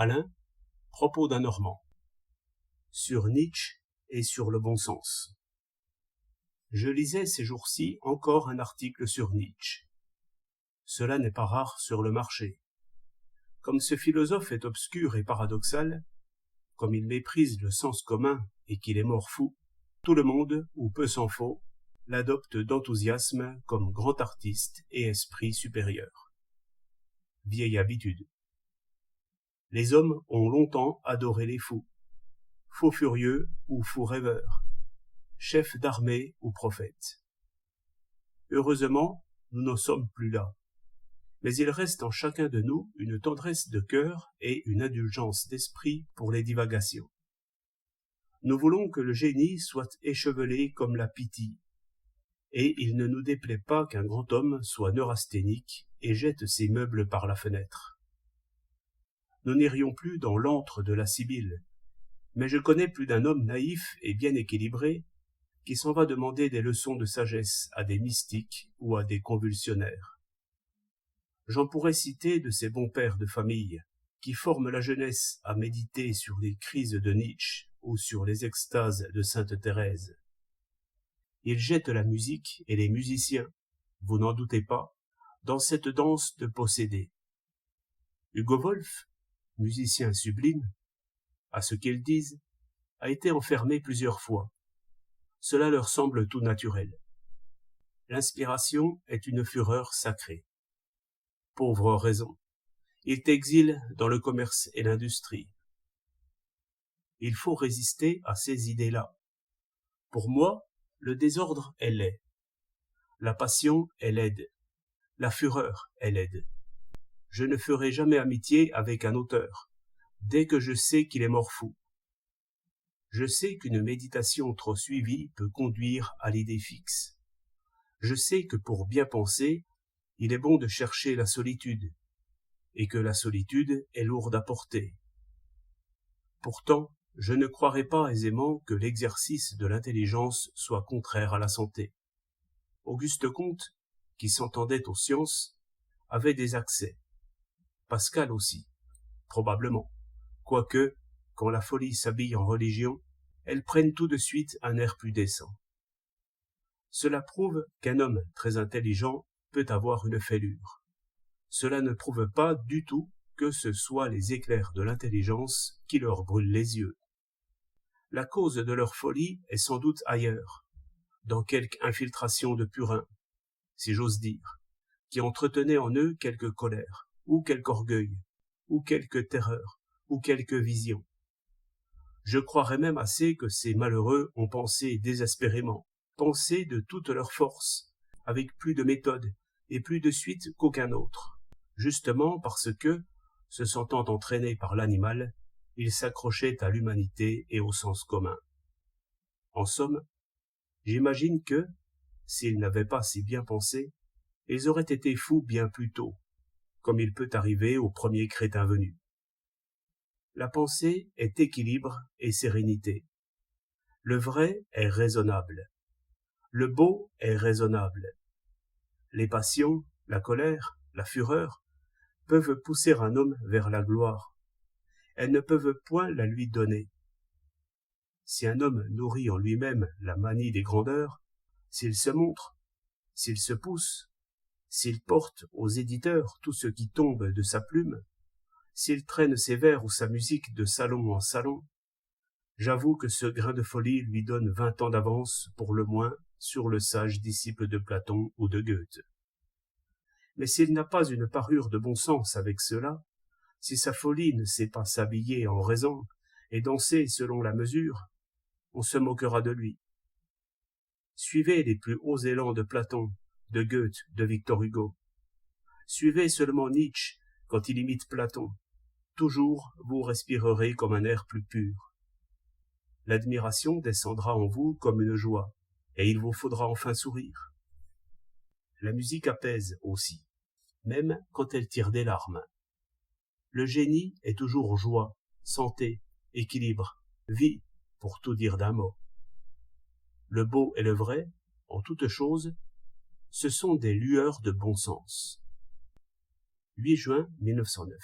Alain, propos d'un Normand. Sur Nietzsche et sur le bon sens. Je lisais ces jours-ci encore un article sur Nietzsche. Cela n'est pas rare sur le marché. Comme ce philosophe est obscur et paradoxal, comme il méprise le sens commun et qu'il est mort fou, tout le monde, ou peu s'en faut, l'adopte d'enthousiasme comme grand artiste et esprit supérieur. Vieille habitude. Les hommes ont longtemps adoré les fous, faux furieux ou fous rêveurs, chefs d'armée ou prophètes. Heureusement, nous n'en sommes plus là. Mais il reste en chacun de nous une tendresse de cœur et une indulgence d'esprit pour les divagations. Nous voulons que le génie soit échevelé comme la Pythie, et il ne nous déplaît pas qu'un grand homme soit neurasthénique et jette ses meubles par la fenêtre. Nous n'irions plus dans l'antre de la Sibylle, mais je connais plus d'un homme naïf et bien équilibré qui s'en va demander des leçons de sagesse à des mystiques ou à des convulsionnaires. J'en pourrais citer de ces bons pères de famille qui forment la jeunesse à méditer sur les crises de Nietzsche ou sur les extases de sainte Thérèse. Ils jettent la musique et les musiciens, vous n'en doutez pas, dans cette danse de possédés. Hugo Wolf, musicien sublime, à ce qu'ils disent, a été enfermé plusieurs fois. Cela leur semble tout naturel. L'inspiration est une fureur sacrée. Pauvre raison. Il t'exile dans le commerce et l'industrie. Il faut résister à ces idées-là. Pour moi, le désordre est laid. La passion est laide. La fureur est laide. Je ne ferai jamais amitié avec un auteur, dès que je sais qu'il est mort fou. Je sais qu'une méditation trop suivie peut conduire à l'idée fixe. Je sais que pour bien penser, il est bon de chercher la solitude, et que la solitude est lourde à porter. Pourtant, je ne croirais pas aisément que l'exercice de l'intelligence soit contraire à la santé. Auguste Comte, qui s'entendait aux sciences, avait des accès. Pascal aussi, probablement, quoique, quand la folie s'habille en religion, elle prenne tout de suite un air plus décent. Cela prouve qu'un homme très intelligent peut avoir une fêlure. Cela ne prouve pas du tout que ce soit les éclairs de l'intelligence qui leur brûlent les yeux. La cause de leur folie est sans doute ailleurs, dans quelque infiltration de purin, si j'ose dire, qui entretenait en eux quelque colère, ou quelque orgueil, ou quelque terreur, ou quelque vision. Je croirais même assez que ces malheureux ont pensé désespérément, pensé de toute leur force, avec plus de méthode et plus de suite qu'aucun autre, justement parce que, se sentant entraînés par l'animal, ils s'accrochaient à l'humanité et au sens commun. En somme, j'imagine que, s'ils n'avaient pas si bien pensé, ils auraient été fous bien plus tôt, comme il peut arriver au premier crétin venu. La pensée est équilibre et sérénité. Le vrai est raisonnable. Le beau est raisonnable. Les passions, la colère, la fureur, peuvent pousser un homme vers la gloire. Elles ne peuvent point la lui donner. Si un homme nourrit en lui-même la manie des grandeurs, s'il se montre, s'il se pousse, s'il porte aux éditeurs tout ce qui tombe de sa plume, s'il traîne ses vers ou sa musique de salon en salon, j'avoue que ce grain de folie lui donne 20 ans d'avance, pour le moins, sur le sage disciple de Platon ou de Goethe. Mais s'il n'a pas une parure de bon sens avec cela, si sa folie ne sait pas s'habiller en raison et danser selon la mesure, on se moquera de lui. Suivez les plus hauts élans de Platon, de Goethe, de Victor Hugo. Suivez seulement Nietzsche quand il imite Platon. Toujours vous respirerez comme un air plus pur. L'admiration descendra en vous comme une joie, et il vous faudra enfin sourire. La musique apaise aussi, même quand elle tire des larmes. Le génie est toujours joie, santé, équilibre, vie, pour tout dire d'un mot. Le beau et le vrai, en toute chose, ce sont des lueurs de bon sens. 8 juin 1909.